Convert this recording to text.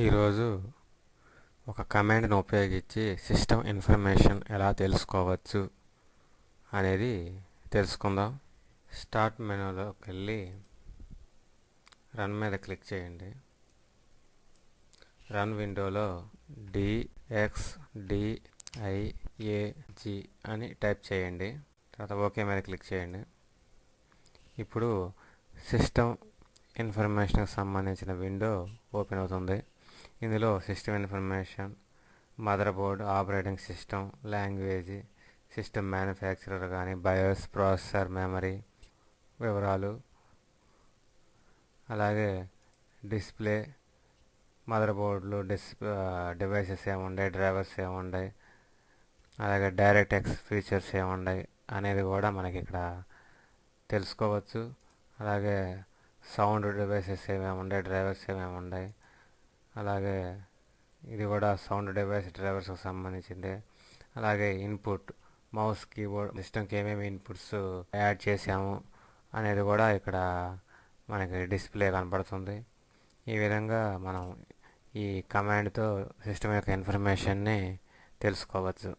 ఈరోజు ఒక కమాండ్ని ఉపయోగించి సిస్టమ్ ఇన్ఫర్మేషన్ ఎలా తెలుసుకోవచ్చు అనేది తెలుసుకుందాం. స్టార్ట్ మెనూలోకి వెళ్ళి రన్ మీద క్లిక్ చేయండి. రన్ విండోలో DXDIAG అని టైప్ చేయండి. తర్వాత ఓకే మీద క్లిక్ చేయండి. ఇప్పుడు సిస్టమ్ ఇన్ఫర్మేషన్కి సంబంధించిన విండో ఓపెన్ అవుతుంది. ఇందులో system information, mother board, operating system, language, system manufacturer కానీ బయోస్, ప్రాసెసర్, మెమరీ వివరాలు, అలాగే డిస్ప్లే, మదర్ బోర్డులు, డివైసెస్ ఏముంటాయి, డ్రైవర్స్ ఏముంటాయి, అలాగే డైరెక్ట్ ఎక్స్ ఫీచర్స్ ఏముంటాయి అనేది కూడా మనకి ఇక్కడ తెలుసుకోవచ్చు. అలాగే సౌండ్ డివైసెస్ ఏమేమి ఉన్నాయి, డ్రైవర్స్ ఏమేమి ఉన్నాయి, అలాగే ఇది కూడా సౌండ్ డివైస్ డ్రైవర్స్కి సంబంధించింది. అలాగే ఇన్పుట్, మౌస్, కీబోర్డ్, సిస్టమ్కి ఏమేమి ఇన్పుట్స్ యాడ్ చేసాము అనేది కూడా ఇక్కడ మనకి డిస్ప్లే కనపడుతుంది. ఈ విధంగా మనం ఈ కమాండ్తో సిస్టమ్ యొక్క ఇన్ఫర్మేషన్ని తెలుసుకోవచ్చు.